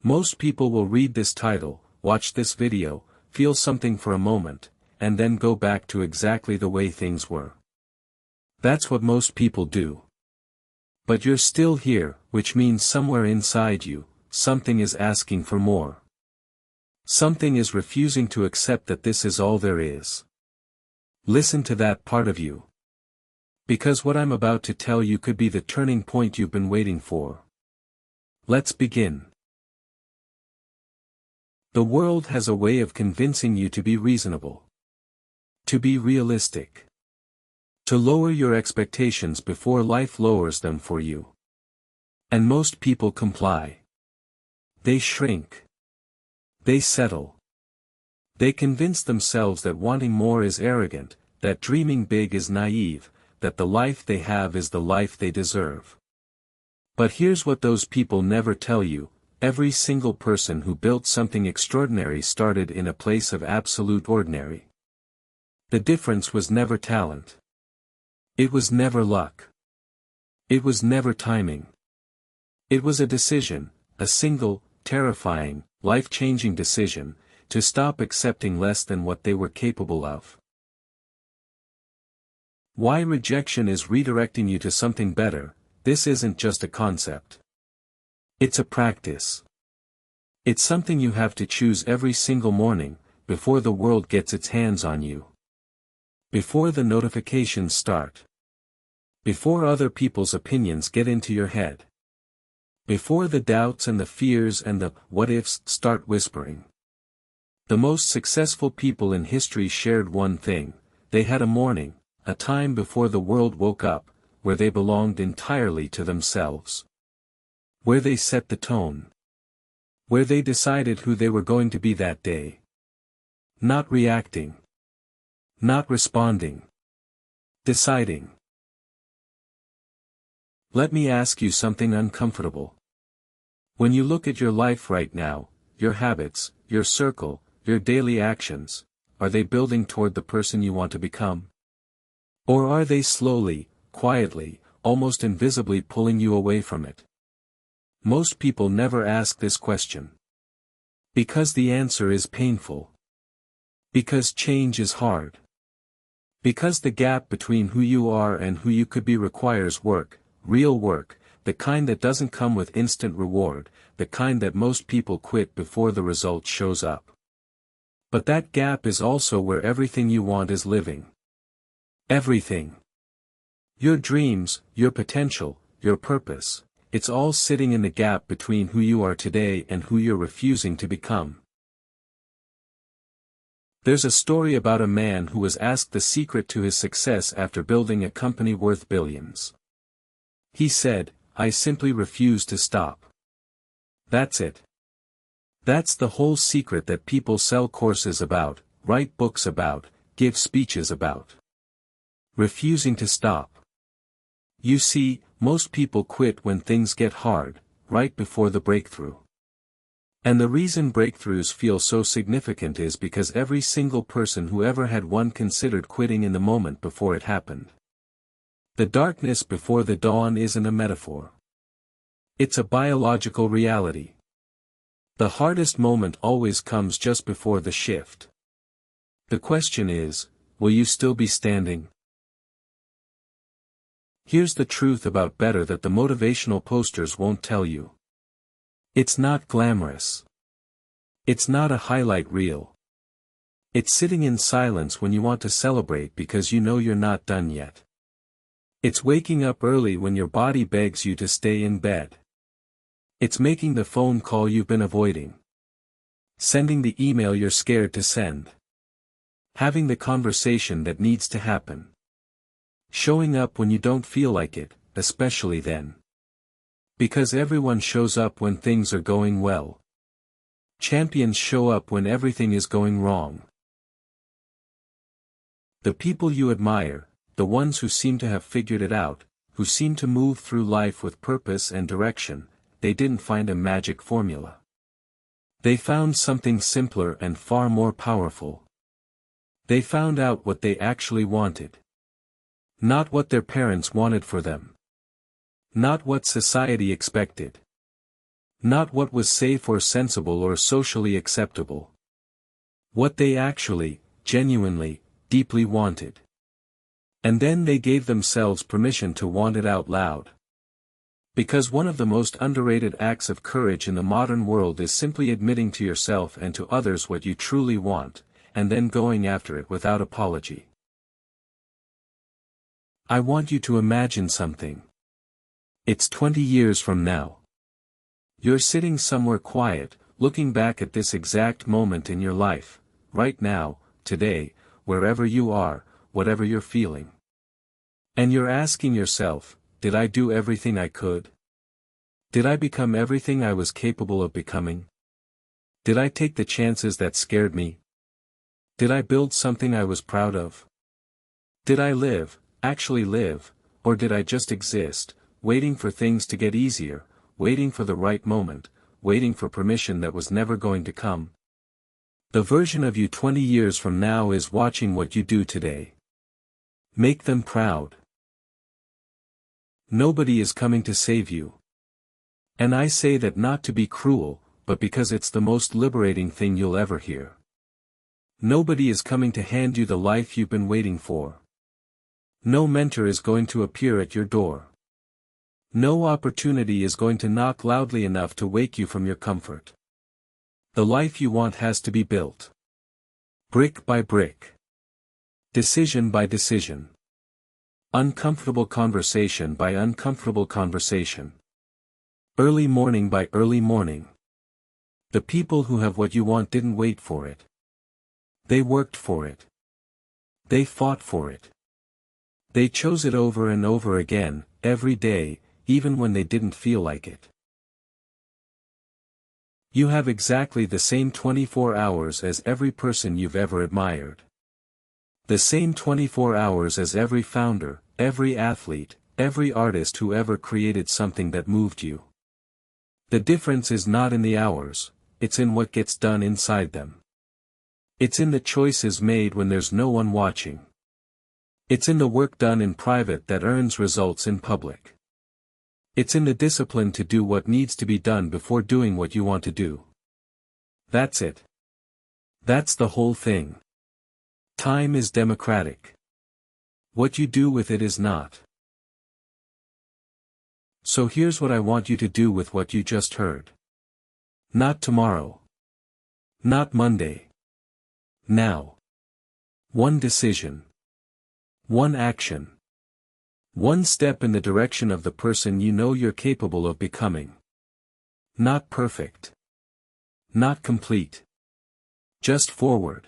Most people will read this title, watch this video, feel something for a moment, and then go back to exactly the way things were. That's what most people do. But you're still here, which means somewhere inside you, something is asking for more. Something is refusing to accept that this is all there is. Listen to that part of you. Because what I'm about to tell you could be the turning point you've been waiting for. Let's begin. The world has a way of convincing you to be reasonable. To be realistic. To lower your expectations before life lowers them for you. And most people comply. They shrink. They settle. They convince themselves that wanting more is arrogant, that dreaming big is naive, that the life they have is the life they deserve. But here's what those people never tell you: every single person who built something extraordinary started in a place of absolute ordinary. The difference was never talent. It was never luck. It was never timing. It was a decision, a single, terrifying, life-changing decision, to stop accepting less than what they were capable of. Why rejection is redirecting you to something better. This isn't just a concept. It's a practice. It's something you have to choose every single morning, before the world gets its hands on you. Before the notifications start. Before other people's opinions get into your head. Before the doubts and the fears and the what-ifs start whispering. The most successful people in history shared one thing: they had a morning, a time before the world woke up, where they belonged entirely to themselves. Where they set the tone. Where they decided who they were going to be that day. Not reacting. Not responding. Deciding. Let me ask you something uncomfortable. When you look at your life right now, your habits, your circle, your daily actions, are they building toward the person you want to become? Or are they slowly, quietly, almost invisibly pulling you away from it? Most people never ask this question. Because the answer is painful. Because change is hard. Because the gap between who you are and who you could be requires work, real work, the kind that doesn't come with instant reward, the kind that most people quit before the result shows up. But that gap is also where everything you want is living. Everything. Your dreams, your potential, your purpose, it's all sitting in the gap between who you are today and who you're refusing to become. There's a story about a man who was asked the secret to his success after building a company worth billions. He said, "I simply refuse to stop." That's it. That's the whole secret that people sell courses about, write books about, give speeches about. Refusing to stop. You see, most people quit when things get hard, right before the breakthrough. And the reason breakthroughs feel so significant is because every single person who ever had one considered quitting in the moment before it happened. The darkness before the dawn isn't a metaphor. It's a biological reality. The hardest moment always comes just before the shift. The question is, will you still be standing? Here's the truth about better that the motivational posters won't tell you. It's not glamorous. It's not a highlight reel. It's sitting in silence when you want to celebrate because you know you're not done yet. It's waking up early when your body begs you to stay in bed. It's making the phone call you've been avoiding. Sending the email you're scared to send. Having the conversation that needs to happen. Showing up when you don't feel like it, especially then. Because everyone shows up when things are going well. Champions show up when everything is going wrong. The people you admire, the ones who seem to have figured it out, who seem to move through life with purpose and direction, they didn't find a magic formula. They found something simpler and far more powerful. They found out what they actually wanted. Not what their parents wanted for them. Not what society expected. Not what was safe or sensible or socially acceptable. What they actually, genuinely, deeply wanted. And then they gave themselves permission to want it out loud. Because one of the most underrated acts of courage in the modern world is simply admitting to yourself and to others what you truly want, and then going after it without apology. I want you to imagine something. It's 20 years from now. You're sitting somewhere quiet, looking back at this exact moment in your life, right now, today, wherever you are, whatever you're feeling. And you're asking yourself, did I do everything I could? Did I become everything I was capable of becoming? Did I take the chances that scared me? Did I build something I was proud of? Did I live, actually live, or did I just exist, waiting for things to get easier, waiting for the right moment, waiting for permission that was never going to come? The version of you 20 years from now is watching what you do today. Make them proud. Nobody is coming to save you. And I say that not to be cruel, but because it's the most liberating thing you'll ever hear. Nobody is coming to hand you the life you've been waiting for. No mentor is going to appear at your door. No opportunity is going to knock loudly enough to wake you from your comfort. The life you want has to be built. Brick by brick. Decision by decision. Uncomfortable conversation by uncomfortable conversation. Early morning by early morning. The people who have what you want didn't wait for it. They worked for it. They fought for it. They chose it over and over again, every day, even when they didn't feel like it. You have exactly the same 24 hours as every person you've ever admired. The same 24 hours as every founder, every athlete, every artist who ever created something that moved you. The difference is not in the hours, it's in what gets done inside them. It's in the choices made when there's no one watching. It's in the work done in private that earns results in public. It's in the discipline to do what needs to be done before doing what you want to do. That's it. That's the whole thing. Time is democratic. What you do with it is not. So here's what I want you to do with what you just heard. Not tomorrow. Not Monday. Now. One decision. One action. One step in the direction of the person you know you're capable of becoming. Not perfect. Not complete. Just forward.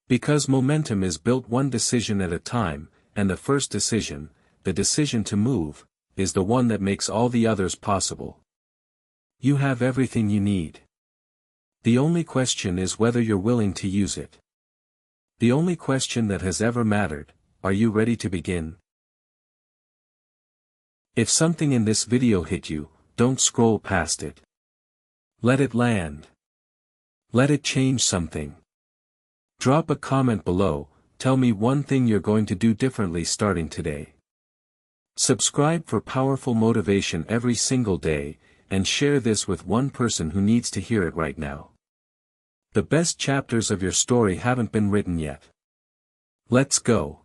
Because momentum is built one decision at a time, and the first decision, the decision to move, is the one that makes all the others possible. You have everything you need. The only question is whether you're willing to use it. The only question that has ever mattered, are you ready to begin? If something in this video hit you, don't scroll past it. Let it land. Let it change something. Drop a comment below, tell me one thing you're going to do differently starting today. Subscribe for powerful motivation every single day, and share this with one person who needs to hear it right now. The best chapters of your story haven't been written yet. Let's go.